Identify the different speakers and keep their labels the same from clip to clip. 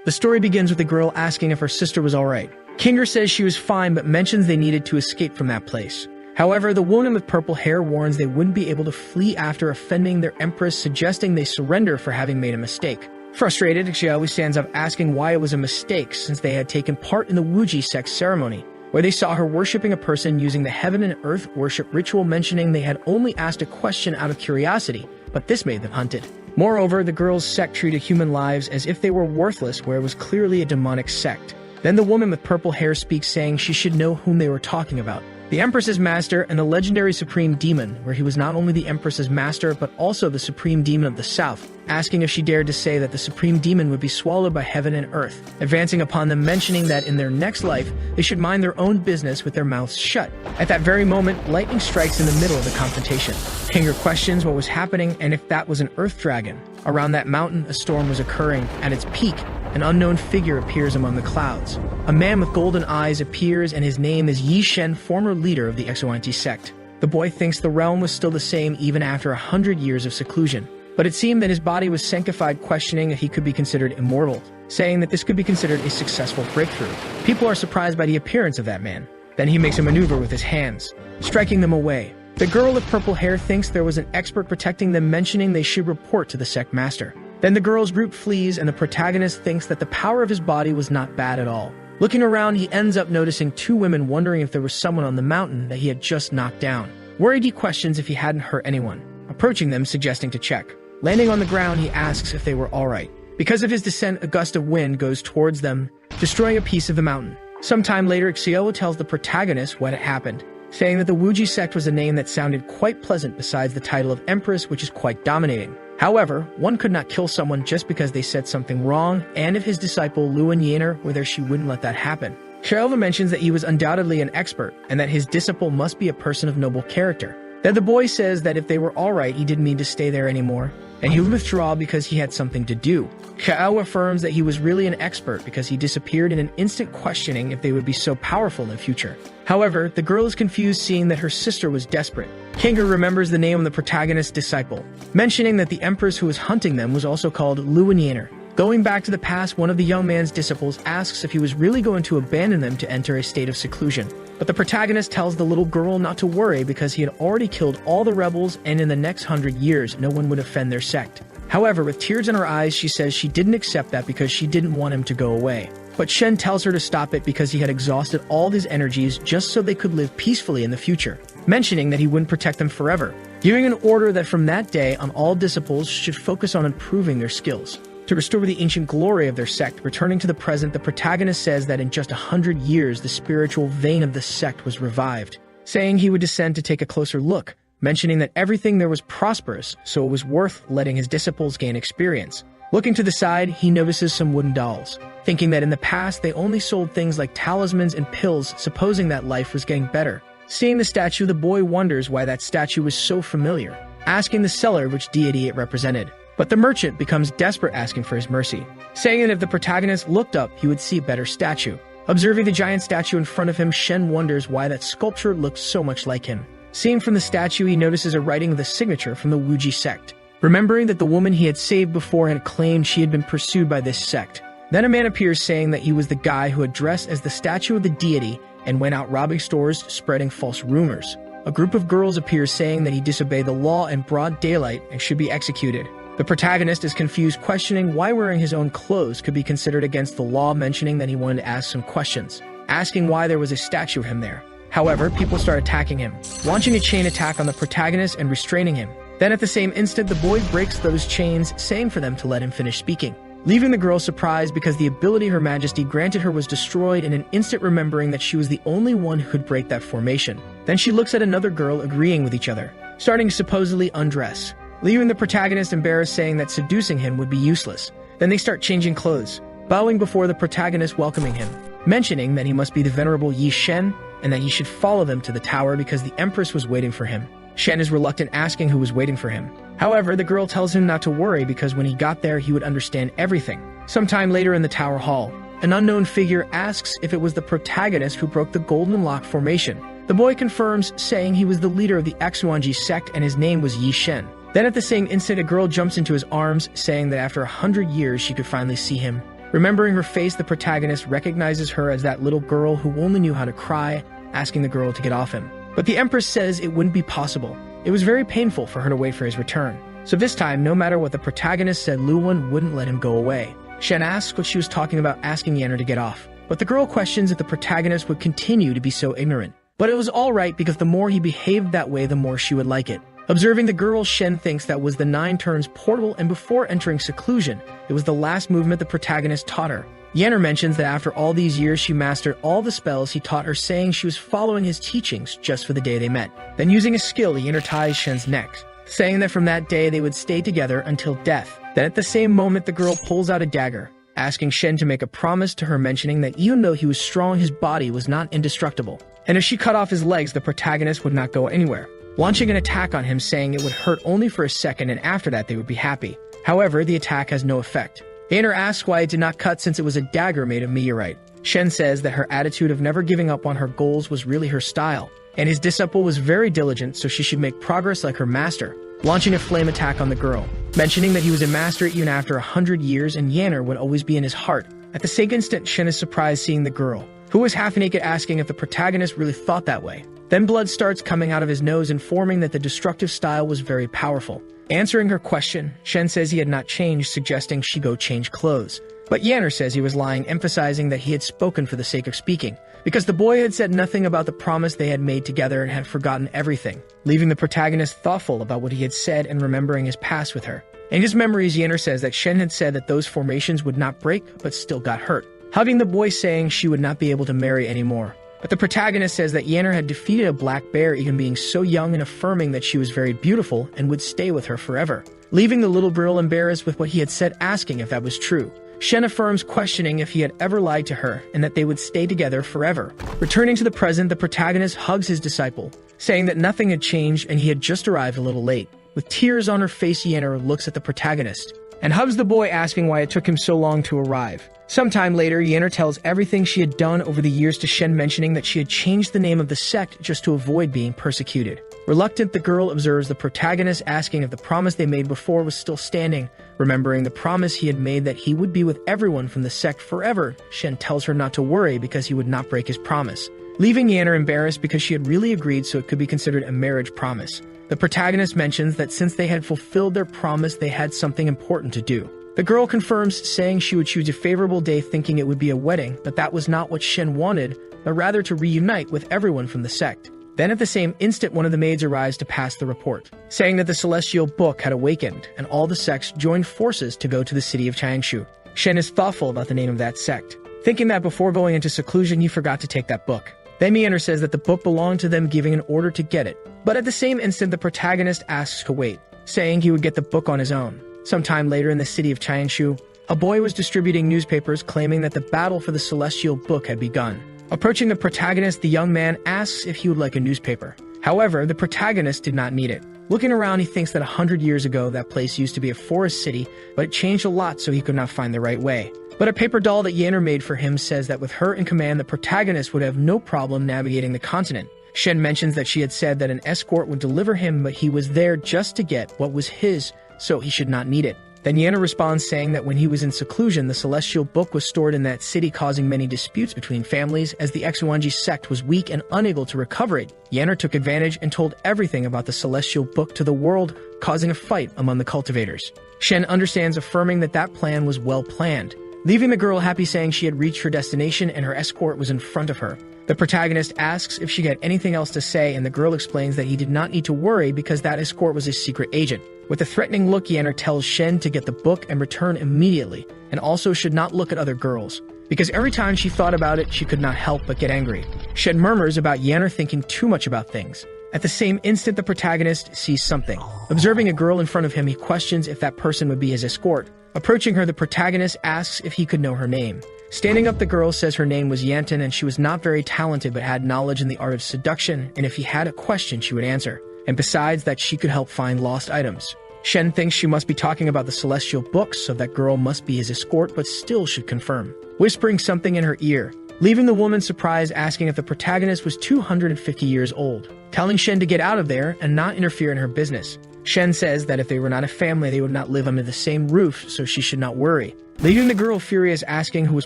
Speaker 1: The story begins with the girl asking if her sister was alright. Kinger says she was fine but mentions they needed to escape from that place. However, the woman with purple hair warns they wouldn't be able to flee after offending their empress, suggesting they surrender for having made a mistake. Frustrated, Xiao stands up asking why it was a mistake since they had taken part in the Wuji sect ceremony, where they saw her worshipping a person using the heaven and earth worship ritual, mentioning they had only asked a question out of curiosity, but this made them hunted. Moreover, the girls' sect treated human lives as if they were worthless, where it was clearly a demonic sect. Then the woman with purple hair speaks, saying she should know whom they were talking about. The Empress's master and the legendary Supreme Demon, where he was not only the Empress's master but also the Supreme Demon of the South, asking if she dared to say that the Supreme Demon would be swallowed by heaven and earth, advancing upon them, mentioning that in their next life they should mind their own business with their mouths shut. At that very moment, lightning strikes in the middle of the confrontation. Kinger questions what was happening and if that was an earth dragon. Around that mountain, a storm was occurring. At its peak, an unknown figure appears among the clouds. A man with golden eyes appears, and his name is Yi Shen, former leader of the Xuanji sect. The boy thinks the realm was still the same even after 100 years of seclusion. But it seemed that his body was sanctified, questioning if he could be considered immortal, saying that this could be considered a successful breakthrough. People are surprised by the appearance of that man. Then he makes a maneuver with his hands, striking them away. The girl with purple hair thinks there was an expert protecting them, mentioning they should report to the sect master. Then the girl's group flees, and the protagonist thinks that the power of his body was not bad at all. Looking around, he ends up noticing two women, wondering if there was someone on the mountain that he had just knocked down. Worried, he questions if he hadn't hurt anyone, approaching them, suggesting to check. Landing on the ground, he asks if they were alright. Because of his descent, a gust of wind goes towards them, destroying a piece of the mountain. Sometime later, Xiao tells the protagonist what had happened, saying that the Wuji sect was a name that sounded quite pleasant besides the title of Empress, which is quite dominating. However, one could not kill someone just because they said something wrong, and if his disciple Luan Yaner were there, she wouldn't let that happen. Xiao mentions that he was undoubtedly an expert, and that his disciple must be a person of noble character. Then the boy says that if they were alright, he didn't mean to stay there anymore, and he would withdraw because he had something to do. Xiao affirms that he was really an expert because he disappeared in an instant, questioning if they would be so powerful in the future. However, the girl is confused, seeing that her sister was desperate. Kinger remembers the name of the protagonist's disciple, mentioning that the empress who was hunting them was also called Luan Yaner. Going back to the past, one of the young man's disciples asks if he was really going to abandon them to enter a state of seclusion. But the protagonist tells the little girl not to worry because he had already killed all the rebels, and in the next 100 years, no one would offend their sect. However, with tears in her eyes, she says she didn't accept that because she didn't want him to go away. But Shen tells her to stop it because he had exhausted all his energies just so they could live peacefully in the future, mentioning that he wouldn't protect them forever, giving an order that from that day on all disciples should focus on improving their skills to restore the ancient glory of their sect. Returning to the present, the protagonist says that in just 100 years, the spiritual vein of the sect was revived, saying he would descend to take a closer look, mentioning that everything there was prosperous, so it was worth letting his disciples gain experience. Looking to the side, he notices some wooden dolls, thinking that in the past they only sold things like talismans and pills, supposing that life was getting better. Seeing the statue, the boy wonders why that statue was so familiar, asking the seller which deity it represented. But the merchant becomes desperate, asking for his mercy, saying that if the protagonist looked up, he would see a better statue. Observing the giant statue in front of him, Shen wonders why that sculpture looked so much like him. Seeing from the statue, he notices a writing of the signature from the Wuji sect, remembering that the woman he had saved before had claimed she had been pursued by this sect. Then a man appears, saying that he was the guy who had dressed as the statue of the deity and went out robbing stores, spreading false rumors. A group of girls appears, saying that he disobeyed the law in broad daylight and should be executed. The protagonist is confused, questioning why wearing his own clothes could be considered against the law, mentioning that he wanted to ask some questions, asking why there was a statue of him there. However, people start attacking him, launching a chain attack on the protagonist and restraining him. Then at the same instant, the boy breaks those chains, saying for them to let him finish speaking, leaving the girl surprised because the ability Her Majesty granted her was destroyed in an instant, remembering that she was the only one who could break that formation. Then she looks at another girl, agreeing with each other, starting to supposedly undress, leaving the protagonist embarrassed, saying that seducing him would be useless. Then they start changing clothes, bowing before the protagonist, welcoming him, mentioning that he must be the venerable Yi Shen and that he should follow them to the tower because the empress was waiting for him. Shen is reluctant, asking who was waiting for him. However, the girl tells him not to worry because when he got there, he would understand everything. Sometime later in the tower hall, an unknown figure asks if it was the protagonist who broke the golden lock formation. The boy confirms, saying he was the leader of the Xuanji sect and his name was Yi Shen. Then at the same instant, a girl jumps into his arms, saying that after 100 years she could finally see him, Remembering her face, the protagonist recognizes her as that little girl who only knew how to cry, asking the girl to get off him. But the Empress says it wouldn't be possible. It was very painful for her to wait for his return. So this time, no matter what the protagonist said, Luwon wouldn't let him go away. Shen asks what she was talking about, asking Yanner to get off. But the girl questions if the protagonist would continue to be so ignorant. But it was alright because the more he behaved that way, the more she would like it. Observing the girl, Shen thinks that was the 9 turns portal, and before entering seclusion, it was the last movement the protagonist taught her. Yanner mentions that after all these years she mastered all the spells he taught her, saying she was following his teachings just for the day they met. Then using a skill, he interties Shen's neck, saying that from that day they would stay together until death. Then at the same moment the girl pulls out a dagger, asking Shen to make a promise to her, mentioning that even though he was strong, his body was not indestructible. And if she cut off his legs, the protagonist would not go anywhere, launching an attack on him, saying it would hurt only for a second and after that they would be happy. However, the attack has no effect. Yanner asks why it did not cut since it was a dagger made of meteorite. Shen says that her attitude of never giving up on her goals was really her style, and his disciple was very diligent, so she should make progress like her master, launching a flame attack on the girl, mentioning that he was a master even after 100 years and Yanner would always be in his heart. At the same instant, Shen is surprised seeing the girl, who was half naked, asking if the protagonist really thought that way. Then blood starts coming out of his nose, informing that the destructive style was very powerful. Answering her question, Shen says he had not changed, suggesting she go change clothes. But Yanner says he was lying, emphasizing that he had spoken for the sake of speaking, because the boy had said nothing about the promise they had made together and had forgotten everything, leaving the protagonist thoughtful about what he had said and remembering his past with her. In his memories, Yanner says that Shen had said that those formations would not break, but still got hurt, hugging the boy, saying she would not be able to marry anymore. But the protagonist says that Yanner had defeated a black bear even being so young, and affirming that she was very beautiful and would stay with her forever, leaving the little girl embarrassed with what he had said, asking if that was true. Shen affirms, questioning if he had ever lied to her and that they would stay together forever. Returning to the present, the protagonist hugs his disciple, saying that nothing had changed and he had just arrived a little late. With tears on her face, Yanner looks at the protagonist and hugs the boy, asking why it took him so long to arrive. Sometime later, Yanner tells everything she had done over the years to Shen, mentioning that she had changed the name of the sect just to avoid being persecuted. Reluctant, the girl observes the protagonist, asking if the promise they made before was still standing. Remembering the promise he had made that he would be with everyone from the sect forever, Shen tells her not to worry because he would not break his promise, leaving Yanner embarrassed because she had really agreed, so it could be considered a marriage promise. The protagonist mentions that since they had fulfilled their promise, they had something important to do. The girl confirms, saying she would choose a favorable day, thinking it would be a wedding, but that was not what Shen wanted, but rather to reunite with everyone from the sect. Then at the same instant, one of the maids arrives to pass the report, saying that the celestial book had awakened, and all the sects joined forces to go to the city of Changshu. Shen is thoughtful about the name of that sect, thinking that before going into seclusion he forgot to take that book. Then Yanner says that the book belonged to them, giving an order to get it. But at the same instant, the protagonist asks to wait, saying he would get the book on his own. Sometime later in the city of Changshu, a boy was distributing newspapers, claiming that the battle for the celestial book had begun. Approaching the protagonist, the young man asks if he would like a newspaper. However, the protagonist did not need it. Looking around, he thinks that 100 years ago that place used to be a forest city, but it changed a lot, so he could not find the right way. But a paper doll that Yanner made for him says that with her in command, the protagonist would have no problem navigating the continent. Shen mentions that she had said that an escort would deliver him, but he was there just to get what was his, so he should not need it. Then Yanner responds, saying that when he was in seclusion, the celestial book was stored in that city, causing many disputes between families as the Xuanji sect was weak and unable to recover it. Yanner took advantage and told everything about the celestial book to the world, causing a fight among the cultivators. Shen understands, affirming that that plan was well planned, leaving the girl happy, saying she had reached her destination and her escort was in front of her. The protagonist asks if she had anything else to say, and the girl explains that he did not need to worry because that escort was a secret agent. With a threatening look, Yanner tells Shen to get the book and return immediately, and also should not look at other girls, because every time she thought about it, she could not help but get angry. Shen murmurs about Yanner thinking too much about things. At the same instant, the protagonist sees something. Observing a girl in front of him, he questions if that person would be his escort. Approaching her, the protagonist asks if he could know her name. Standing up, the girl says her name was Yanton and she was not very talented but had knowledge in the art of seduction, and if he had a question she would answer. And besides that, she could help find lost items. Shen thinks she must be talking about the celestial books, so that girl must be his escort, but still should confirm, whispering something in her ear, leaving the woman surprised, asking if the protagonist was 250 years old, telling Shen to get out of there and not interfere in her business. Shen says that if they were not a family, they would not live under the same roof, so she should not worry, leaving the girl furious, asking who was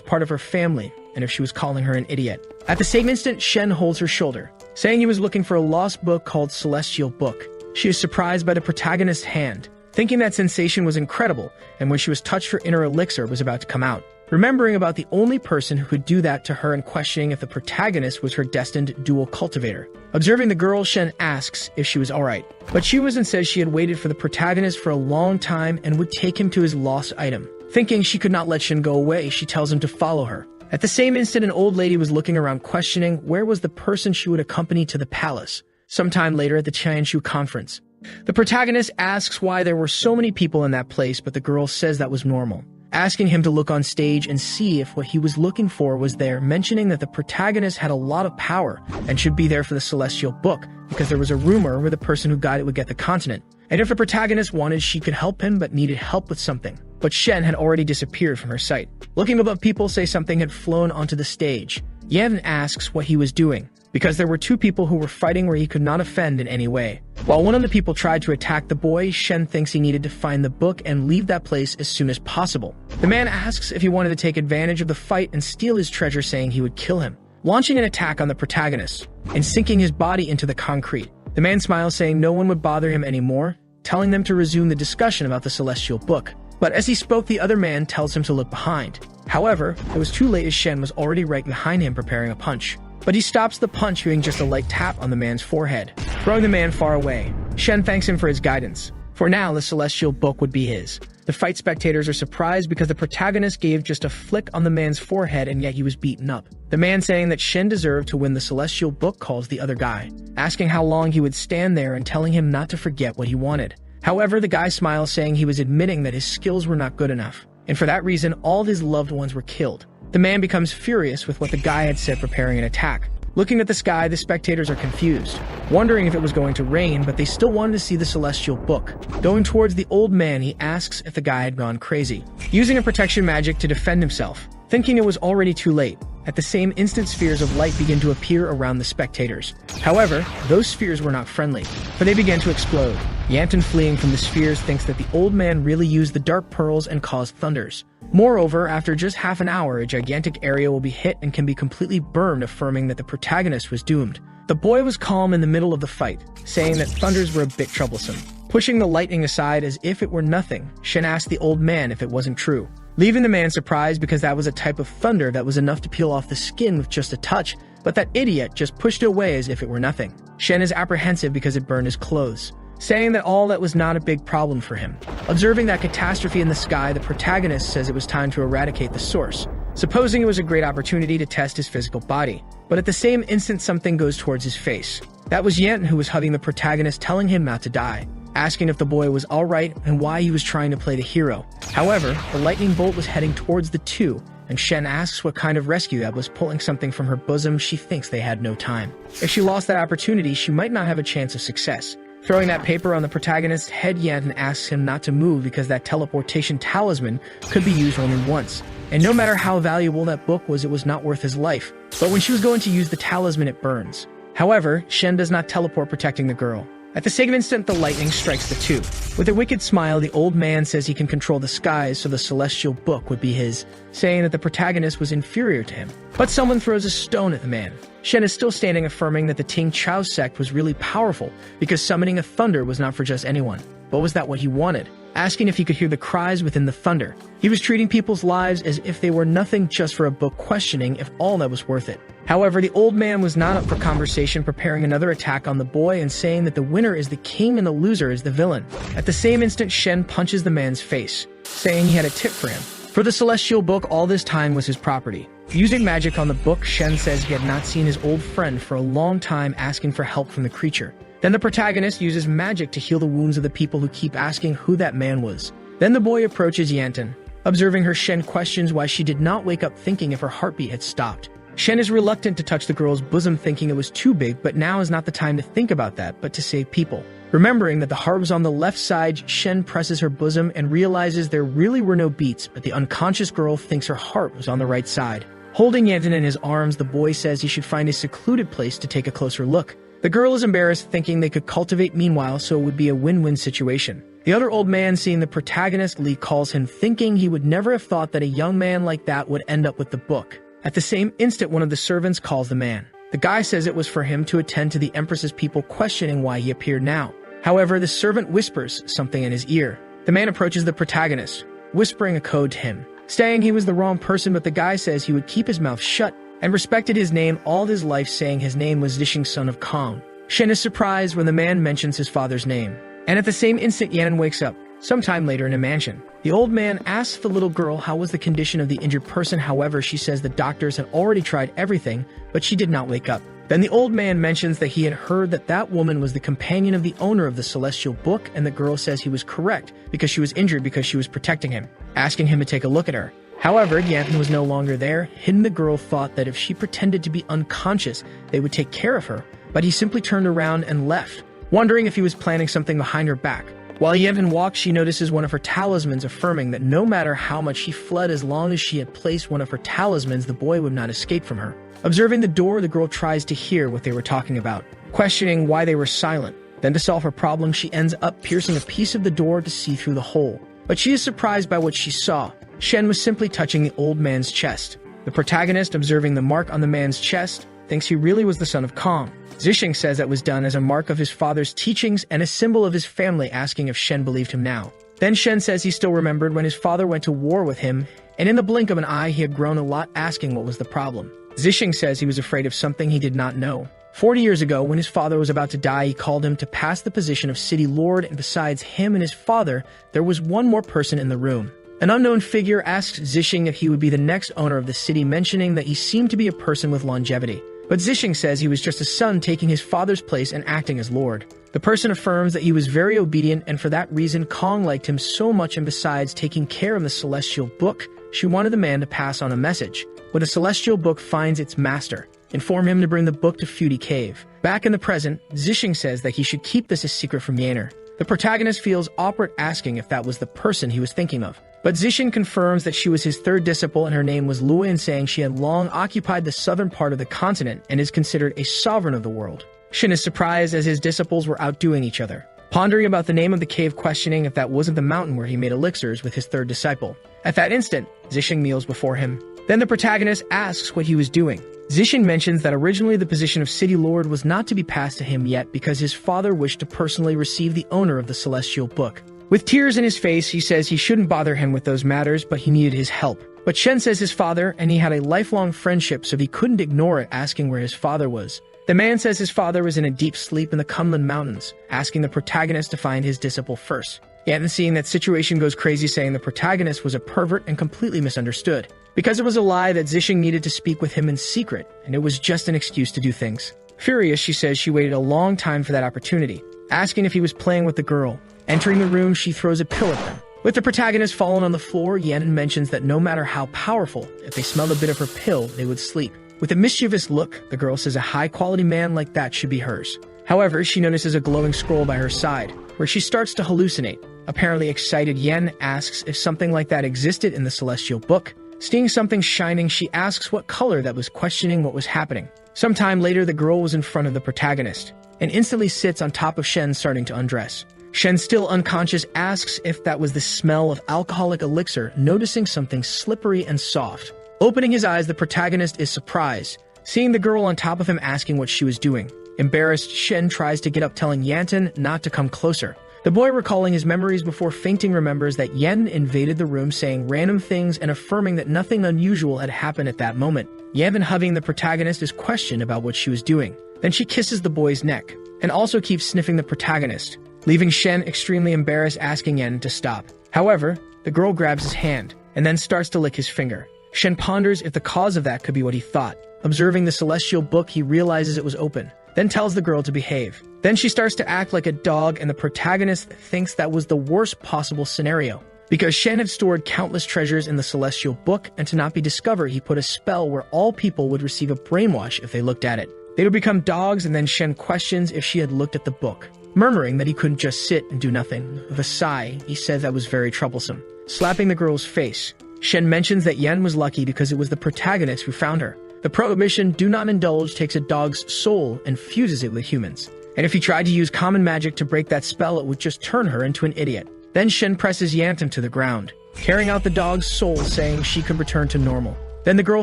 Speaker 1: part of her family and if she was calling her an idiot. At the same instant, Shen holds her shoulder, saying he was looking for a lost book called Celestial Book. She is surprised by the protagonist's hand, thinking that sensation was incredible, and when she was touched, her inner elixir was about to come out. Remembering about the only person who could do that to her and questioning if the protagonist was her destined dual cultivator. Observing the girl, Shen asks if she was alright, but she was and says she had waited for the protagonist for a long time and would take him to his lost item. Thinking she could not let Shen go away, she tells him to follow her. At the same instant, an old lady was looking around questioning where was the person she would accompany to the palace, sometime later at the Chanshu conference. The protagonist asks why there were so many people in that place, but the girl says that was normal, asking him to look on stage and see if what he was looking for was there, mentioning that the protagonist had a lot of power and should be there for the Celestial Book, because there was a rumor where the person who got it would get the continent. And if the protagonist wanted, she could help him but needed help with something. But Shen had already disappeared from her sight. Looking above, people say something had flown onto the stage. Yan asks what he was doing, because there were two people who were fighting where he could not offend in any way. While one of the people tried to attack the boy, Shen thinks he needed to find the book and leave that place as soon as possible. The man asks if he wanted to take advantage of the fight and steal his treasure, saying he would kill him, launching an attack on the protagonist and sinking his body into the concrete. The man smiles, saying no one would bother him anymore, telling them to resume the discussion about the Celestial Book. But as he spoke, the other man tells him to look behind. However, it was too late, as Shen was already right behind him preparing a punch. But he stops the punch, doing just a light tap on the man's forehead, throwing the man far away. Shen thanks him for his guidance. For now, the Celestial Book would be his. The fight spectators are surprised because the protagonist gave just a flick on the man's forehead and yet he was beaten up. The man saying that Shen deserved to win the Celestial Book calls the other guy, asking how long he would stand there and telling him not to forget what he wanted. However, the guy smiles, saying he was admitting that his skills were not good enough, and for that reason, all of his loved ones were killed. The man becomes furious with what the guy had said, preparing an attack. Looking at the sky, the spectators are confused, wondering if it was going to rain, but they still wanted to see the Celestial Book. Going towards the old man, he asks if the guy had gone crazy, using a protection magic to defend himself, thinking it was already too late. At the same instant, spheres of light begin to appear around the spectators. However, those spheres were not friendly, for they began to explode. Yanton, fleeing from the spheres, thinks that the old man really used the dark pearls and caused thunders. Moreover, after just half an hour, a gigantic area will be hit and can be completely burned, affirming that the protagonist was doomed. The boy was calm in the middle of the fight, saying that thunders were a bit troublesome. Pushing the lightning aside as if it were nothing, Shen asked the old man if it wasn't true, leaving the man surprised because that was a type of thunder that was enough to peel off the skin with just a touch, but that idiot just pushed it away as if it were nothing. Shen is apprehensive because it burned his clothes, saying that all that was not a big problem for him. Observing that catastrophe in the sky, the protagonist says it was time to eradicate the source, supposing it was a great opportunity to test his physical body. But at the same instant, something goes towards his face. That was Yanton, who was hugging the protagonist, telling him not to die, asking if the boy was alright and why he was trying to play the hero. However, the lightning bolt was heading towards the two, and Shen asks what kind of rescue that was, pulling something from her bosom. She thinks they had no time. If she lost that opportunity, she might not have a chance of success. Throwing that paper on the protagonist's head, Yanton asks him not to move because that teleportation talisman could be used only once. And no matter how valuable that book was, it was not worth his life. But when she was going to use the talisman, it burns. However, Shen does not teleport, protecting the girl. At the same instant, the lightning strikes the two. With a wicked smile, the old man says he can control the skies, so the Celestial Book would be his, saying that the protagonist was inferior to him. But someone throws a stone at the man. Shen is still standing, affirming that the Ting Chao sect was really powerful, because summoning a thunder was not for just anyone. But was that what he wanted? Asking if he could hear the cries within the thunder. He was treating people's lives as if they were nothing just for a book, questioning if all that was worth it. However, the old man was not up for conversation, preparing another attack on the boy and saying that the winner is the king and the loser is the villain. At the same instant, Shen punches the man's face, saying he had a tip for him. For the Celestial Book, all this time was his property. Using magic on the book, Shen says he had not seen his old friend for a long time, asking for help from the creature. Then the protagonist uses magic to heal the wounds of the people who keep asking who that man was. Then the boy approaches Yanton. Observing her, Shen questions why she did not wake up, thinking if her heartbeat had stopped. Shen is reluctant to touch the girl's bosom, thinking it was too big, but now is not the time to think about that, but to save people. Remembering that the heart was on the left side, Shen presses her bosom and realizes there really were no beats, but the unconscious girl thinks her heart was on the right side. Holding Yanton in his arms, the boy says he should find a secluded place to take a closer look. The girl is embarrassed, thinking they could cultivate meanwhile, so it would be a win-win situation. The other old man, seeing the protagonist leave, calls him, thinking he would never have thought that a young man like that would end up with the book. At the same instant, one of the servants calls the man. The guy says it was for him to attend to the Empress's people, questioning why he appeared now. However, the servant whispers something in his ear. The man approaches the protagonist, whispering a code to him, saying he was the wrong person, but the guy says he would keep his mouth shut and respected his name all his life, saying his name was Zixing, son of Kong. Shen is surprised when the man mentions his father's name. And at the same instant, Yan wakes up, sometime later in a mansion. The old man asks the little girl how was the condition of the injured person. However, she says the doctors had already tried everything, but she did not wake up. Then the old man mentions that he had heard that that woman was the companion of the owner of the Celestial Book, and the girl says he was correct because she was injured because she was protecting him, asking him to take a look at her. However, Yan was no longer there. Hidden, the girl thought that if she pretended to be unconscious, they would take care of her, but he simply turned around and left, wondering if he was planning something behind her back. While Yevon walks, she notices one of her talismans, affirming that no matter how much she fled, as long as she had placed one of her talismans, the boy would not escape from her. Observing the door, the girl tries to hear what they were talking about, questioning why they were silent. Then, to solve her problem, she ends up piercing a piece of the door to see through the hole. But she is surprised by what she saw. Shen was simply touching the old man's chest. The protagonist, observing the mark on the man's chest, thinks he really was the son of Kong. Zixing says that was done as a mark of his father's teachings and a symbol of his family, asking if Shen believed him now. Then Shen says he still remembered when his father went to war with him, and in the blink of an eye he had grown a lot, asking what was the problem. Zixing says he was afraid of something he did not know. 40 years ago, when his father was about to die, he called him to pass the position of city lord, and besides him and his father, there was one more person in the room. An unknown figure asked Zixing if he would be the next owner of the city, mentioning that he seemed to be a person with longevity. But Zixing says he was just a son taking his father's place and acting as lord. The person affirms that he was very obedient, and for that reason Kong liked him so much, and besides taking care of the Celestial Book, she wanted the man to pass on a message. When the Celestial Book finds its master, inform him to bring the book to Fudy Cave. Back in the present, Zixing says that he should keep this a secret from Yaner. The protagonist feels awkward, asking if that was the person he was thinking of. But Zixing confirms that she was his third disciple and her name was Luin, saying she had long occupied the southern part of the continent and is considered a sovereign of the world. Shen is surprised as his disciples were outdoing each other, pondering about the name of the cave, questioning if that wasn't the mountain where he made elixirs with his third disciple. At that instant, Zixing kneels before him. Then the protagonist asks what he was doing. Zixing mentions that originally the position of City Lord was not to be passed to him yet because his father wished to personally receive the owner of the Celestial Book. With tears in his face, he says he shouldn't bother him with those matters, but he needed his help. But Shen says his father, and he had a lifelong friendship, so he couldn't ignore it, asking where his father was. The man says his father was in a deep sleep in the Kunlun Mountains, asking the protagonist to find his disciple first. Yet, seeing that situation goes crazy, saying the protagonist was a pervert and completely misunderstood, because it was a lie that Zixing needed to speak with him in secret, and it was just an excuse to do things. Furious, she says she waited a long time for that opportunity, asking if he was playing with the girl. Entering the room, she throws a pill at them. With the protagonist fallen on the floor, Yan mentions that no matter how powerful, if they smelled a bit of her pill, they would sleep. With a mischievous look, the girl says a high-quality man like that should be hers. However, she notices a glowing scroll by her side, where she starts to hallucinate. Apparently excited, Yan asks if something like that existed in the Celestial Book. Seeing something shining, she asks what color that was, questioning what was happening. Sometime later, the girl was in front of the protagonist, and instantly sits on top of Shen, starting to undress. Shen, still unconscious, asks if that was the smell of alcoholic elixir, noticing something slippery and soft. Opening his eyes, the protagonist is surprised, seeing the girl on top of him, asking what she was doing. Embarrassed, Shen tries to get up, telling Yanton not to come closer. The boy, recalling his memories before fainting, remembers that Yan invaded the room, saying random things and affirming that nothing unusual had happened at that moment. Yan, hugging the protagonist, is questioned about what she was doing. Then she kisses the boy's neck, and also keeps sniffing the protagonist, leaving Shen extremely embarrassed, asking Yan to stop. However, the girl grabs his hand, and then starts to lick his finger. Shen ponders if the cause of that could be what he thought. Observing the Celestial Book, he realizes it was open, then tells the girl to behave. Then she starts to act like a dog, and the protagonist thinks that was the worst possible scenario. Because Shen had stored countless treasures in the Celestial Book, and to not be discovered, he put a spell where all people would receive a brainwash if they looked at it. They would become dogs, and then Shen questions if she had looked at the book, murmuring that he couldn't just sit and do nothing. With a sigh, he says that was very troublesome. Slapping the girl's face, Shen mentions that Yan was lucky because it was the protagonist who found her. The prohibition "do not indulge" takes a dog's soul and fuses it with humans. And if he tried to use common magic to break that spell, it would just turn her into an idiot. Then Shen presses Yanton to the ground, carrying out the dog's soul, saying she could return to normal. Then the girl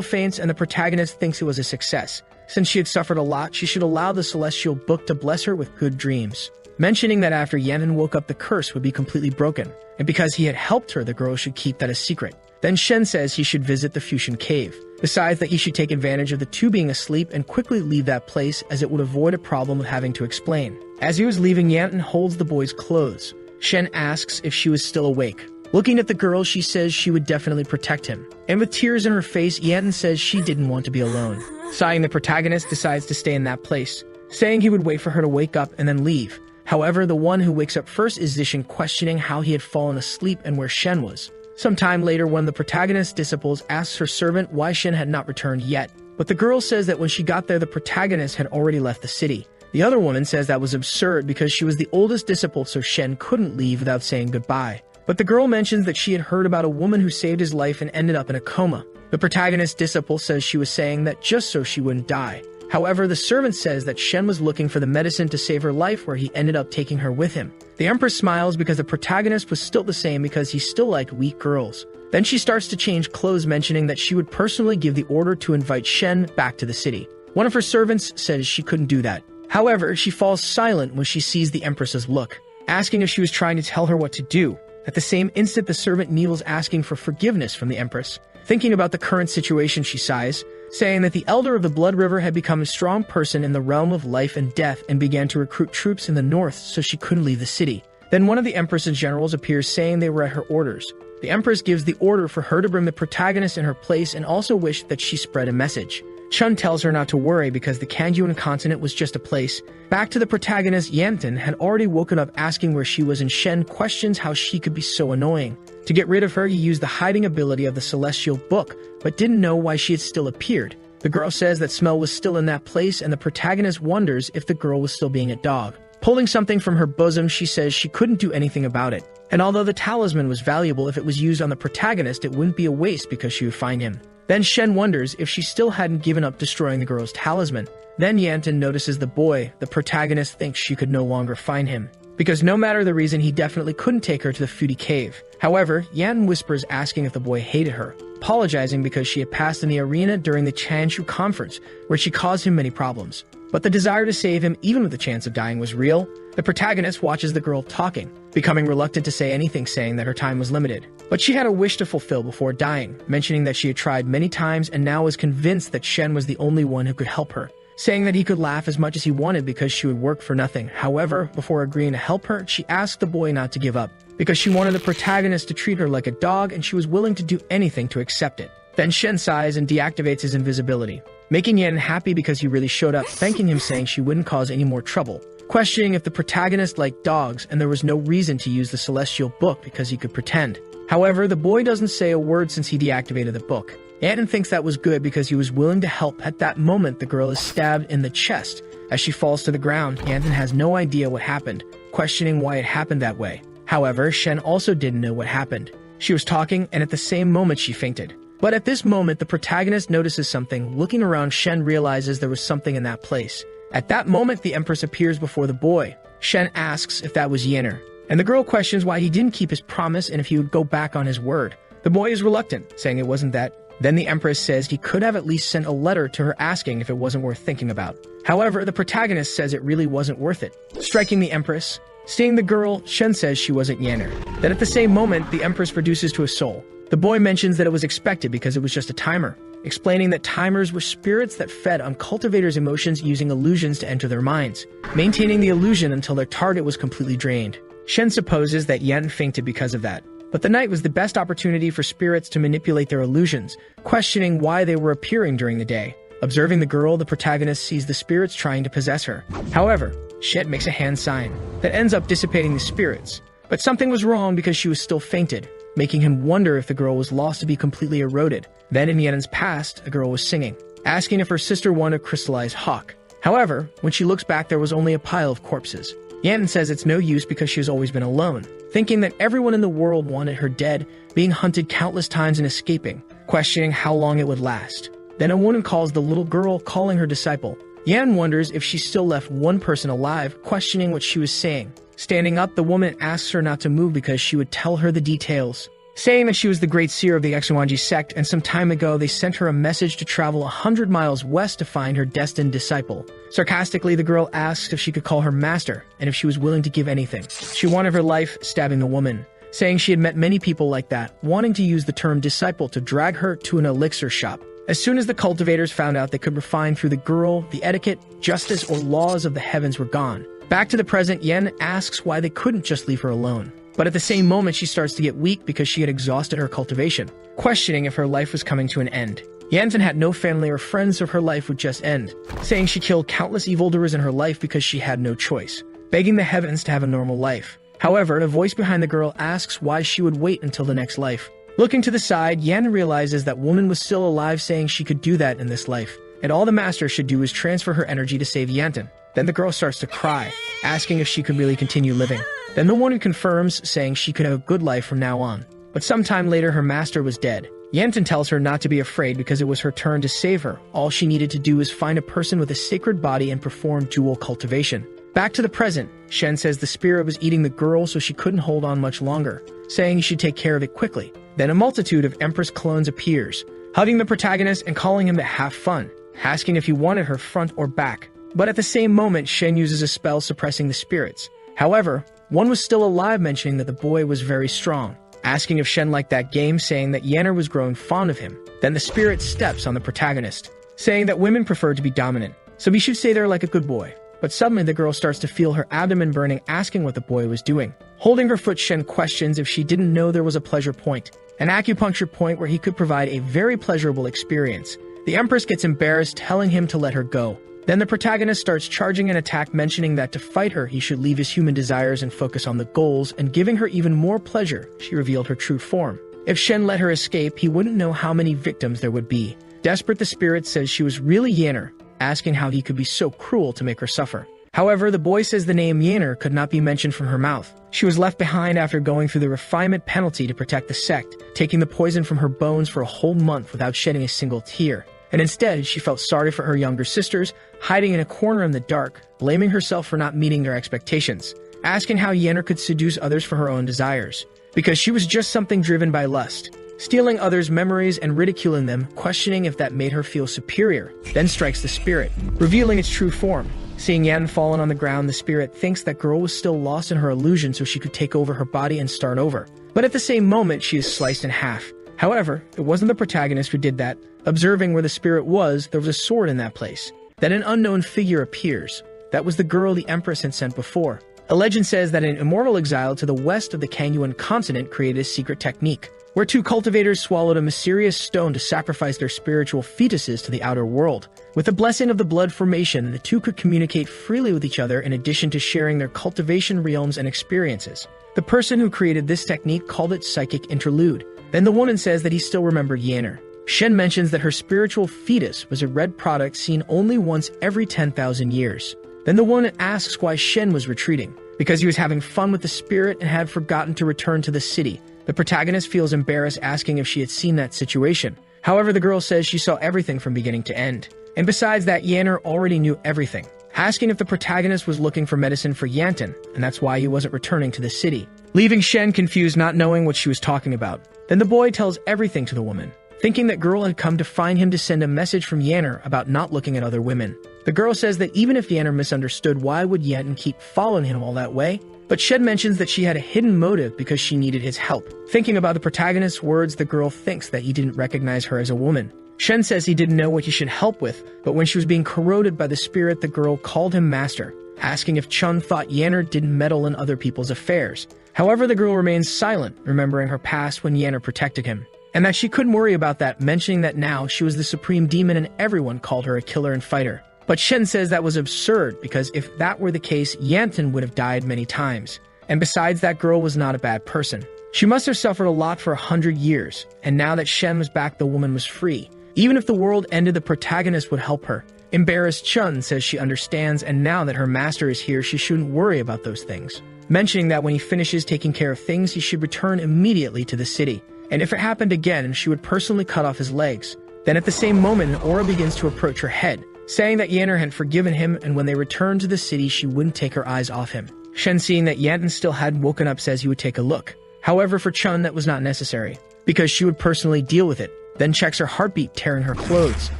Speaker 1: faints and the protagonist thinks it was a success. Since she had suffered a lot, she should allow the celestial book to bless her with good dreams, mentioning that after Yanton woke up, the curse would be completely broken, and because he had helped her, the girl should keep that a secret. Then Shen says he should visit the Fusion Cave, besides that he should take advantage of the two being asleep and quickly leave that place, as it would avoid a problem of having to explain. As he was leaving, Yanton holds the boy's clothes. Shen asks if she was still awake. Looking at the girl, she says she would definitely protect him. And with tears in her face, Yanton says she didn't want to be alone. Sighing, the protagonist decides to stay in that place, saying he would wait for her to wake up and then leave. However, the one who wakes up first is Zishan, questioning how he had fallen asleep and where Shen was. Sometime later, one of the protagonist's disciples asks her servant why Shen had not returned yet, but the girl says that when she got there, the protagonist had already left the city. The other woman says that was absurd because she was the oldest disciple, so Shen couldn't leave without saying goodbye. But the girl mentions that she had heard about a woman who saved his life and ended up in a coma. The protagonist's disciple says she was saying that just so she wouldn't die. However, the servant says that Shen was looking for the medicine to save her life, where he ended up taking her with him. The Empress smiles because the protagonist was still the same because he still liked weak girls. Then she starts to change clothes, mentioning that she would personally give the order to invite Shen back to the city. One of her servants says she couldn't do that. However, she falls silent when she sees the Empress's look, asking if she was trying to tell her what to do. At the same instant, the servant kneels, asking for forgiveness from the Empress. Thinking about the current situation, she sighs, saying that the elder of the Blood River had become a strong person in the realm of life and death and began to recruit troops in the north, so she couldn't leave the city. Then one of the Empress's generals appears, saying they were at her orders. The Empress gives the order for her to bring the protagonist in her place and also wished that she spread a message. Chun tells her not to worry because the Kangyuan continent was just a place. Back to the protagonist, Yanton had already woken up, asking where she was, and Shen questions how she could be so annoying. To get rid of her, he used the hiding ability of the celestial book, but didn't know why she had still appeared. The girl says that Smell was still in that place, and the protagonist wonders if the girl was still being a dog. Pulling something from her bosom, she says she couldn't do anything about it. And although the talisman was valuable, if it was used on the protagonist, it wouldn't be a waste because she would find him. Then Shen wonders if she still hadn't given up destroying the girl's talisman. Then Yanton notices the boy. The protagonist thinks she could no longer find him, because no matter the reason, he definitely couldn't take her to the Fudy Cave. However, Yanton whispers, asking if the boy hated her, apologizing because she had passed in the arena during the Chanshu conference, where she caused him many problems. But the desire to save him, even with the chance of dying, was real. The protagonist watches the girl talking, becoming reluctant to say anything, saying that her time was limited. But she had a wish to fulfill before dying, mentioning that she had tried many times and now was convinced that Shen was the only one who could help her, saying that he could laugh as much as he wanted because she would work for nothing. However, before agreeing to help her, she asked the boy not to give up, because she wanted the protagonist to treat her like a dog and she was willing to do anything to accept it. Then Shen sighs and deactivates his invisibility, making Yan happy because he really showed up, thanking him, saying she wouldn't cause any more trouble, questioning if the protagonist liked dogs, and there was no reason to use the celestial book because he could pretend. However, the boy doesn't say a word since he deactivated the book. Yanton thinks that was good because he was willing to help. At that moment, the girl is stabbed in the chest. As she falls to the ground, Yanton has no idea what happened, questioning why it happened that way. However, Shen also didn't know what happened. She was talking, and at the same moment she fainted. But at this moment, the protagonist notices something. Looking around, Shen realizes there was something in that place. At that moment, the Empress appears before the boy. Shen asks if that was Yenner, and the girl questions why he didn't keep his promise and if he would go back on his word. The boy is reluctant, saying it wasn't that. Then the Empress says he could have at least sent a letter to her asking if it wasn't worth thinking about. However, the protagonist says it really wasn't worth it, striking the Empress. Seeing the girl, Shen says she wasn't Yenner. Then at the same moment, the Empress reduces to a soul. The boy mentions that it was expected because it was just a timer, explaining that timers were spirits that fed on cultivators' emotions using illusions to enter their minds, maintaining the illusion until their target was completely drained. Shen supposes that Yan fainted because of that. But the night was the best opportunity for spirits to manipulate their illusions, questioning why they were appearing during the day. Observing the girl, the protagonist sees the spirits trying to possess her. However, Shen makes a hand sign that ends up dissipating the spirits. But something was wrong because she was still fainted, making him wonder if the girl was lost to be completely eroded. Then in Yenen's past, a girl was singing, asking if her sister wanted a crystallized hawk. However, when she looks back, there was only a pile of corpses. Yenen says it's no use because she has always been alone, thinking that everyone in the world wanted her dead, being hunted countless times and escaping, questioning how long it would last. Then a woman calls the little girl, calling her disciple. Yan wonders if she still left one person alive, questioning what she was saying. Standing up, the woman asks her not to move because she would tell her the details, saying that she was the great seer of the Exuanji sect, and some time ago they sent her a message to travel 100 miles west to find her destined disciple. Sarcastically, the girl asks if she could call her master, and if she was willing to give anything. She wanted her life, stabbing the woman, saying she had met many people like that, wanting to use the term disciple to drag her to an elixir shop. As soon as the cultivators found out they could refine through the girl, the etiquette, justice, or laws of the heavens were gone. Back to the present, Yen asks why they couldn't just leave her alone. But at the same moment, she starts to get weak because she had exhausted her cultivation, questioning if her life was coming to an end. Yanten had no family or friends, so her life would just end, saying she killed countless evildoers in her life because she had no choice, begging the heavens to have a normal life. However, the voice behind the girl asks why she would wait until the next life. Looking to the side, Yan realizes that woman was still alive, saying she could do that in this life, and all the master should do is transfer her energy to save Yanten. Then the girl starts to cry, asking if she could really continue living. Then the woman confirms, saying she could have a good life from now on. But sometime later, her master was dead. Yanten tells her not to be afraid because it was her turn to save her. All she needed to do was find a person with a sacred body and perform dual cultivation. Back to the present, Shen says the spirit was eating the girl, so she couldn't hold on much longer, saying he should take care of it quickly. Then a multitude of Empress clones appears, hugging the protagonist and calling him to have fun, asking if he wanted her front or back. But at the same moment, Shen uses a spell suppressing the spirits. However, one was still alive, mentioning that the boy was very strong, asking if Shen liked that game, saying that Yanner was growing fond of him. Then the spirit steps on the protagonist, saying that women prefer to be dominant, so he should stay there like a good boy. But suddenly the girl starts to feel her abdomen burning, asking what the boy was doing. Holding her foot, Shen questions if she didn't know there was a pleasure point, an acupuncture point where he could provide a very pleasurable experience. The Empress gets embarrassed, telling him to let her go. Then the protagonist starts charging an attack, mentioning that to fight her, he should leave his human desires and focus on the goals, and giving her even more pleasure. She revealed her true form. If Shen let her escape, he wouldn't know how many victims there would be. Desperate, the spirit says she was really Yanner, asking how he could be so cruel to make her suffer. However, the boy says the name Yanner could not be mentioned from her mouth. She was left behind after going through the refinement penalty to protect the sect, taking the poison from her bones for a whole month without shedding a single tear. And instead, she felt sorry for her younger sisters, hiding in a corner in the dark, blaming herself for not meeting their expectations, asking how Yanner could seduce others for her own desires, because she was just something driven by lust, stealing others' memories and ridiculing them, questioning if that made her feel superior. Then strikes the spirit, revealing its true form. Seeing Yan fallen on the ground, the spirit thinks that girl was still lost in her illusion, so she could take over her body and start over. But at the same moment, she is sliced in half. However, it wasn't the protagonist who did that. Observing where the spirit was, there was a sword in that place. Then an unknown figure appears. That was the girl the Empress had sent before. A legend says that an immortal exile to the west of the Kanyuan continent created a secret technique, where two cultivators swallowed a mysterious stone to sacrifice their spiritual fetuses to the outer world. With the blessing of the blood formation, the two could communicate freely with each other in addition to sharing their cultivation realms and experiences. The person who created this technique called it psychic interlude. Then the woman says that he still remembered Yanner. Shen mentions that her spiritual fetus was a red product seen only once every 10,000 years. Then the woman asks why Shen was retreating, because he was having fun with the spirit and had forgotten to return to the city. The protagonist feels embarrassed, asking if she had seen that situation. However, the girl says she saw everything from beginning to end. And besides that, Yanner already knew everything, asking if the protagonist was looking for medicine for Yanten, and that's why he wasn't returning to the city, leaving Shen confused, not knowing what she was talking about. Then the boy tells everything to the woman, thinking that girl had come to find him to send a message from Yanner about not looking at other women. The girl says that even if Yanner misunderstood, why would Yanten keep following him all that way? But Shen mentions that she had a hidden motive because she needed his help. Thinking about the protagonist's words, the girl thinks that he didn't recognize her as a woman. Shen says he didn't know what he should help with, but when she was being corroded by the spirit, the girl called him master, asking if Chun thought Yanner didn't meddle in other people's affairs. However, the girl remains silent, remembering her past when Yanner protected him, and that she couldn't worry about that, mentioning that now she was the supreme demon and everyone called her a killer and fighter. But Shen says that was absurd, because if that were the case, Yanten would have died many times. And besides, that girl was not a bad person. She must have suffered a lot for 100 years, and now that Shen was back, the woman was free. Even if the world ended, the protagonist would help her. Embarrassed, Chun says she understands, and now that her master is here, she shouldn't worry about those things, mentioning that when he finishes taking care of things, he should return immediately to the city. And if it happened again, she would personally cut off his legs. Then at the same moment, an aura begins to approach her head, saying that Yanner had forgiven him, and when they returned to the city, she wouldn't take her eyes off him. Shen, seeing that Yanton still hadn't woken up, says he would take a look. However, for Chun, that was not necessary, because she would personally deal with it, then checks her heartbeat, tearing her clothes.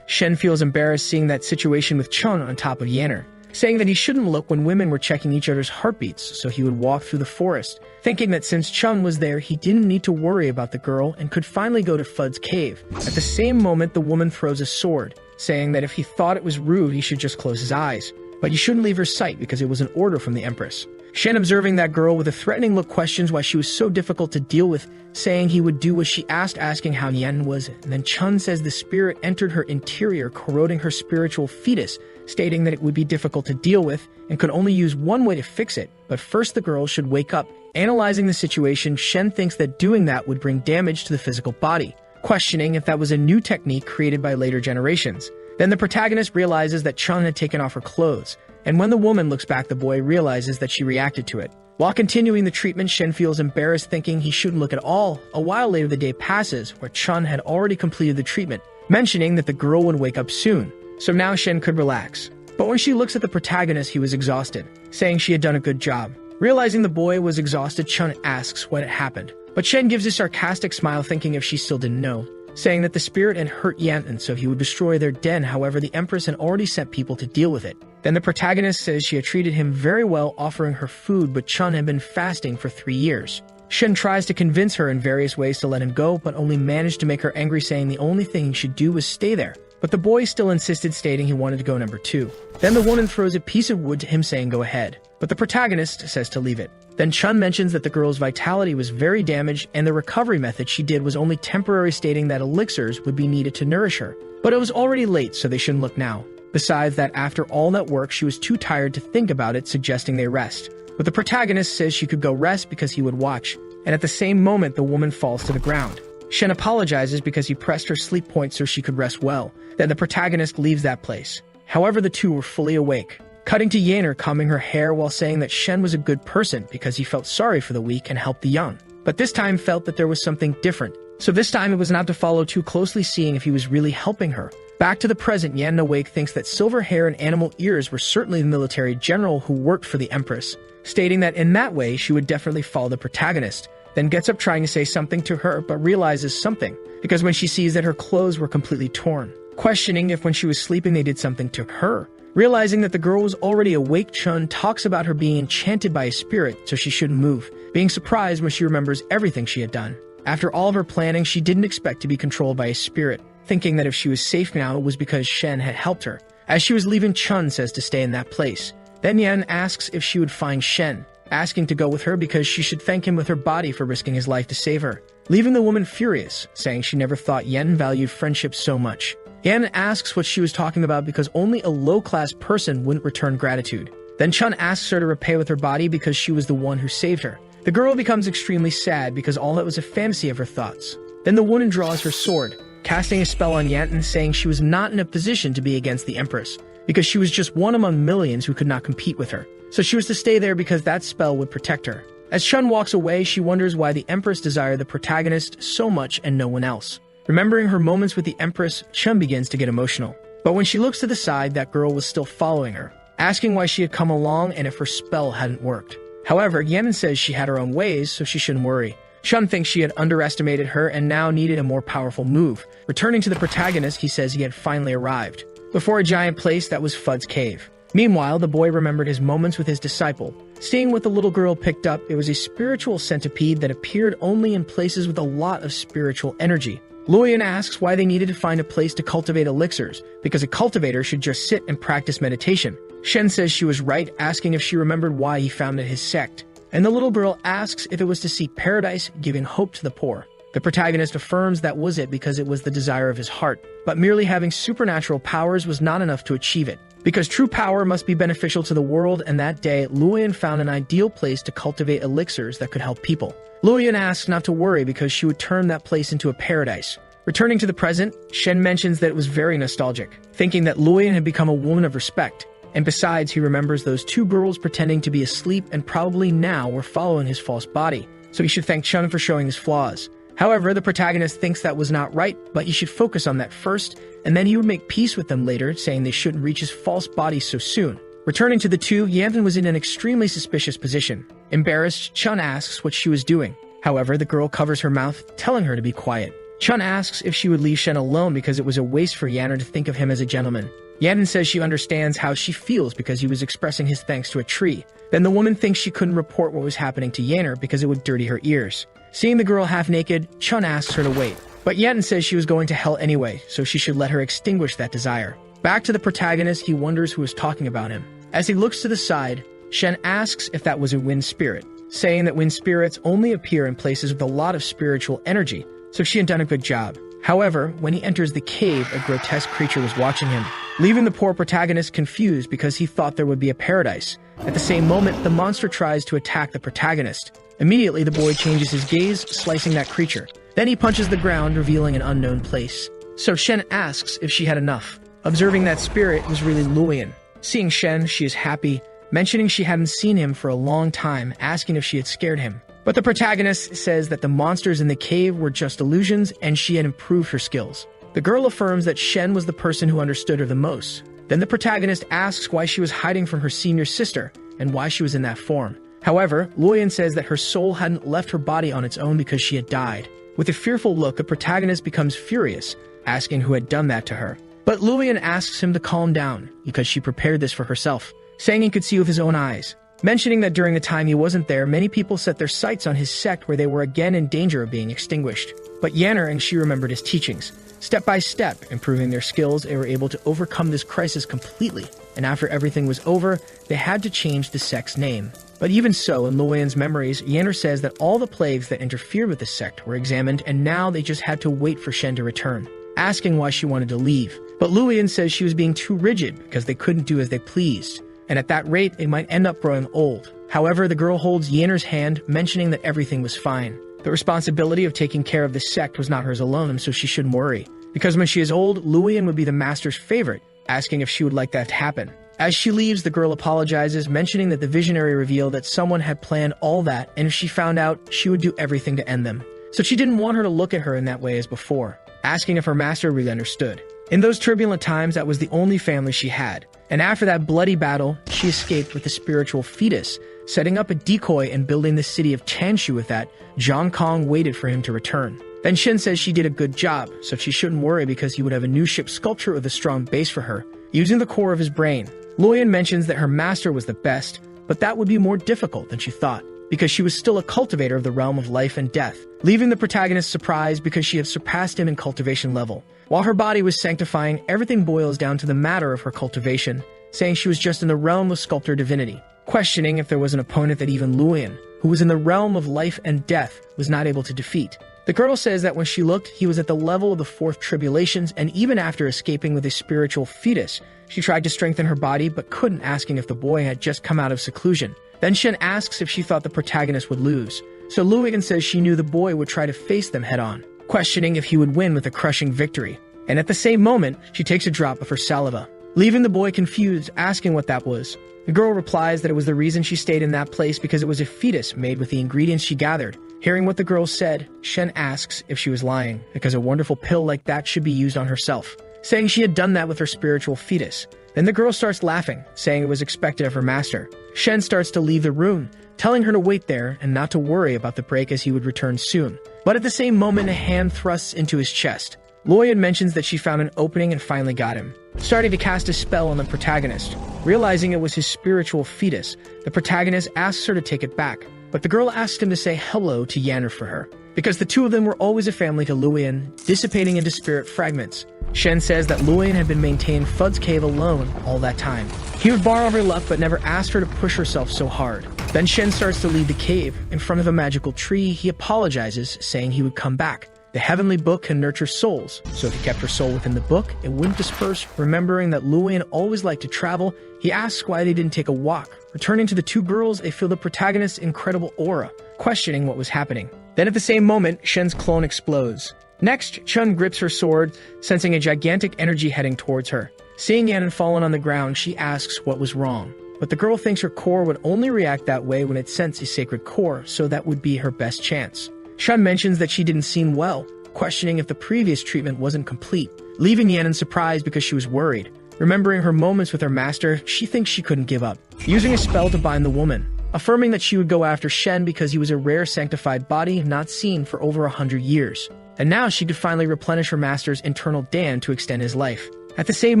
Speaker 1: Shen feels embarrassed seeing that situation with Chun on top of Yanner, saying that he shouldn't look when women were checking each other's heartbeats, so he would walk through the forest, thinking that since Chun was there, he didn't need to worry about the girl and could finally go to Fud's cave. At the same moment, the woman throws a sword, saying that if he thought it was rude, he should just close his eyes, but he shouldn't leave her sight because it was an order from the Empress. Shen, observing that girl with a threatening look, questions why she was so difficult to deal with, saying he would do what she asked, asking how Yan was, and then Chun says the spirit entered her interior, corroding her spiritual fetus, stating that it would be difficult to deal with and could only use one way to fix it, but first the girl should wake up. Analyzing the situation, Shen thinks that doing that would bring damage to the physical body, questioning if that was a new technique created by later generations. Then the protagonist realizes that Chun had taken off her clothes, and when the woman looks back, the boy realizes that she reacted to it. While continuing the treatment, Shen feels embarrassed, thinking he shouldn't look at all. A while later, the day passes, where Chun had already completed the treatment, mentioning that the girl would wake up soon, so now Shen could relax. But when she looks at the protagonist, he was exhausted, saying she had done a good job. Realizing the boy was exhausted, Chun asks what had happened, but Shen gives a sarcastic smile, thinking if she still didn't know, saying that the spirit had hurt Yanton, so he would destroy their den. However, the Empress had already sent people to deal with it. Then the protagonist says she had treated him very well, offering her food, but Chun had been fasting for 3 years. Shen tries to convince her in various ways to let him go, but only managed to make her angry, saying the only thing he should do was stay there. But the boy still insisted, stating he wanted to go number 2. Then the woman throws a piece of wood to him, saying go ahead, but the protagonist says to leave it. Then Chun mentions that the girl's vitality was very damaged and the recovery method she did was only temporary, stating that elixirs would be needed to nourish her. But it was already late, so they shouldn't look now. Besides that, after all that work, she was too tired to think about it, suggesting they rest. But the protagonist says she could go rest because he would watch, and at the same moment, the woman falls to the ground. Shen apologizes because he pressed her sleep point so she could rest well. Then the protagonist leaves that place. However, the two were fully awake, cutting to Yanner combing her hair while saying that Shen was a good person because he felt sorry for the weak and helped the young. But this time felt that there was something different. So this time it was not to follow too closely, seeing if he was really helping her. Back to the present, Yan awake thinks that silver hair and animal ears were certainly the military general who worked for the Empress, stating that in that way she would definitely follow the protagonist. Then gets up trying to say something to her, but realizes something, because when she sees that her clothes were completely torn, questioning if when she was sleeping they did something to her. Realizing that the girl was already awake, Chun talks about her being enchanted by a spirit, so she shouldn't move, being surprised when she remembers everything she had done. After all of her planning, she didn't expect to be controlled by a spirit, thinking that if she was safe now, it was because Shen had helped her. As she was leaving, Chun says to stay in that place. Then Yan asks if she would find Shen, asking to go with her because she should thank him with her body for risking his life to save her, leaving the woman furious, saying she never thought Yan valued friendship so much. Yan asks what she was talking about because only a low-class person wouldn't return gratitude. Then Chun asks her to repay with her body because she was the one who saved her. The girl becomes extremely sad because all that was a fantasy of her thoughts. Then the woman draws her sword, casting a spell on Yanton, saying she was not in a position to be against the Empress, because she was just one among millions who could not compete with her. So she was to stay there because that spell would protect her. As Chun walks away, she wonders why the Empress desired the protagonist so much and no one else. Remembering her moments with the Empress, Chun begins to get emotional. But when she looks to the side, that girl was still following her, asking why she had come along and if her spell hadn't worked. However, Yemen says she had her own ways, so she shouldn't worry. Chun thinks she had underestimated her and now needed a more powerful move. Returning to the protagonist, he says he had finally arrived, before a giant place that was Fud's cave. Meanwhile, the boy remembered his moments with his disciple. Seeing what the little girl picked up, it was a spiritual centipede that appeared only in places with a lot of spiritual energy. Luoyan asks why they needed to find a place to cultivate elixirs, because a cultivator should just sit and practice meditation. Shen says she was right, asking if she remembered why he founded his sect. And the little girl asks if it was to seek paradise, giving hope to the poor. The protagonist affirms that was it because it was the desire of his heart, but merely having supernatural powers was not enough to achieve it, because true power must be beneficial to the world, and that day, Luoyan found an ideal place to cultivate elixirs that could help people. Luoyan asks not to worry because she would turn that place into a paradise. Returning to the present, Shen mentions that it was very nostalgic, thinking that Luoyan had become a woman of respect. And besides, he remembers those two girls pretending to be asleep and probably now were following his false body, so he should thank Chun for showing his flaws. However, the protagonist thinks that was not right, but he should focus on that first, and then he would make peace with them later, saying they shouldn't reach his false body so soon. Returning to the two, Yanten was in an extremely suspicious position. Embarrassed, Chun asks what she was doing. However, the girl covers her mouth, telling her to be quiet. Chun asks if she would leave Shen alone because it was a waste for Yanner to think of him as a gentleman. Yanten says she understands how she feels because he was expressing his thanks to a tree. Then the woman thinks she couldn't report what was happening to Yanner because it would dirty her ears. Seeing the girl half naked, Chun asks her to wait. But Yanten says she was going to hell anyway, so she should let her extinguish that desire. Back to the protagonist, he wonders who is talking about him. As he looks to the side, Shen asks if that was a wind spirit, saying that wind spirits only appear in places with a lot of spiritual energy, so she had done a good job. However, when he enters the cave, a grotesque creature was watching him, leaving the poor protagonist confused because he thought there would be a paradise. At the same moment, the monster tries to attack the protagonist. Immediately, the boy changes his gaze, slicing that creature. Then he punches the ground, revealing an unknown place. So Shen asks if she had enough. Observing that spirit was really Luoyan. Seeing Shen, she is happy, mentioning she hadn't seen him for a long time, asking if she had scared him. But the protagonist says that the monsters in the cave were just illusions and she had improved her skills. The girl affirms that Shen was the person who understood her the most. Then the protagonist asks why she was hiding from her senior sister and why she was in that form. However, Luoyan says that her soul hadn't left her body on its own because she had died. With a fearful look, the protagonist becomes furious, asking who had done that to her. But Luoyan asks him to calm down because she prepared this for herself, saying he could see with his own eyes. Mentioning that during the time he wasn't there, many people set their sights on his sect where they were again in danger of being extinguished. But Yanner and she remembered his teachings. Step by step, improving their skills, they were able to overcome this crisis completely. And after everything was over, they had to change the sect's name. But even so, in Luoyan's memories, Yanner says that all the plagues that interfered with the sect were examined and now they just had to wait for Shen to return, asking why she wanted to leave. But Luoyan says she was being too rigid because they couldn't do as they pleased. And at that rate, they might end up growing old. However, the girl holds Yanner's hand, mentioning that everything was fine. The responsibility of taking care of the sect was not hers alone, so she shouldn't worry. Because when she is old, Luoyan would be the master's favorite, asking if she would like that to happen. As she leaves, the girl apologizes, mentioning that the visionary revealed that someone had planned all that, and if she found out, she would do everything to end them. So she didn't want her to look at her in that way as before, asking if her master really understood. In those turbulent times, that was the only family she had. And after that bloody battle, she escaped with the spiritual fetus, setting up a decoy and building the city of Chanshu with that. Zhang Kong waited for him to return. Then Shen says she did a good job, so she shouldn't worry because he would have a new ship sculpture with a strong base for her, using the core of his brain. Luoyan mentions that her master was the best, but that would be more difficult than she thought, because she was still a cultivator of the realm of life and death, leaving the protagonist surprised because she had surpassed him in cultivation level. While her body was sanctifying, everything boils down to the matter of her cultivation, saying she was just in the realm of sculptor divinity, questioning if there was an opponent that even Luoyan, who was in the realm of life and death, was not able to defeat. The girl says that when she looked, he was at the level of the fourth tribulations, and even after escaping with a spiritual fetus, she tried to strengthen her body but couldn't, asking if the boy had just come out of seclusion. Then Shen asks if she thought the protagonist would lose, so Luoyan says she knew the boy would try to face them head-on, questioning if he would win with a crushing victory. And at the same moment, she takes a drop of her saliva, leaving the boy confused, asking what that was. The girl replies that it was the reason she stayed in that place because it was a fetus made with the ingredients she gathered. Hearing what the girl said, Shen asks if she was lying, because a wonderful pill like that should be used on herself, saying she had done that with her spiritual fetus. Then the girl starts laughing, saying it was expected of her master. Shen starts to leave the room, telling her to wait there and not to worry about the break as he would return soon. But at the same moment, a hand thrusts into his chest. Luoyan mentions that she found an opening and finally got him, starting to cast a spell on the protagonist. Realizing it was his spiritual fetus, the protagonist asks her to take it back, but the girl asks him to say hello to Yanner for her, because the two of them were always a family to Luoyan, dissipating into spirit fragments. Shen says that Luoyan had been maintaining Fud's cave alone all that time. He would borrow her luck but never asked her to push herself so hard. Then Shen starts to leave the cave. In front of a magical tree, he apologizes, saying he would come back. The heavenly book can nurture souls, so if he kept her soul within the book, it wouldn't disperse. Remembering that Luoyan always liked to travel, he asks why they didn't take a walk. Returning to the two girls, they feel the protagonist's incredible aura, questioning what was happening. Then at the same moment, Shen's clone explodes. Next, Chun grips her sword, sensing a gigantic energy heading towards her. Seeing Yannon fallen on the ground, she asks what was wrong. But the girl thinks her core would only react that way when it sensed a sacred core, so that would be her best chance. Shun mentions that she didn't seem well, questioning if the previous treatment wasn't complete, leaving Yan surprised because she was worried. Remembering her moments with her master, she thinks she couldn't give up, using a spell to bind the woman, affirming that she would go after Shen because he was a rare sanctified body not seen for over 100 years. And now she could finally replenish her master's internal Dan to extend his life. At the same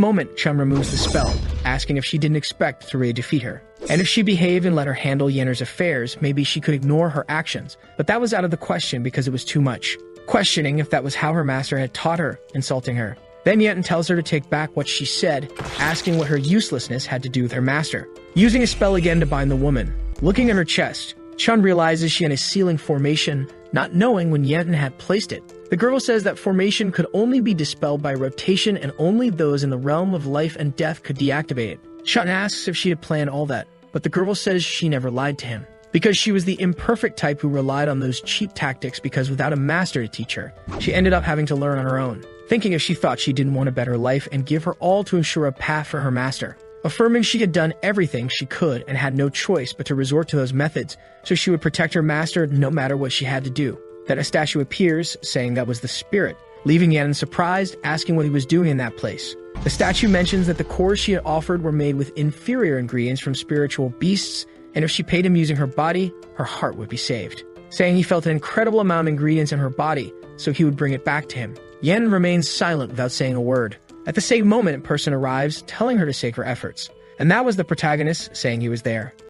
Speaker 1: moment, Chum removes the spell, asking if she didn't expect Thuray to defeat her. And if she behaved and let her handle Yenner's affairs, maybe she could ignore her actions. But that was out of the question because it was too much. Questioning if that was how her master had taught her, insulting her. Then Yenten tells her to take back what she said, asking what her uselessness had to do with her master. Using a spell again to bind the woman. Looking at her chest, Chun realizes she had a sealing formation, not knowing when Yenten had placed it. The girl says that formation could only be dispelled by rotation and only those in the realm of life and death could deactivate it. Chun asks if she had planned all that, but the girl says she never lied to him. Because she was the imperfect type who relied on those cheap tactics because without a master to teach her, she ended up having to learn on her own. Thinking if she thought she didn't want a better life and give her all to ensure a path for her master. Affirming she had done everything she could and had no choice but to resort to those methods so she would protect her master no matter what she had to do. Then a statue appears, saying that was the spirit, leaving Yan surprised, asking what he was doing in that place. The statue mentions that the cores she had offered were made with inferior ingredients from spiritual beasts, and if she paid him using her body, her heart would be saved. Saying he felt an incredible amount of ingredients in her body, so he would bring it back to him. Yen remains silent without saying a word. At the same moment, a person arrives, telling her to save her efforts. And that was the protagonist saying he was there.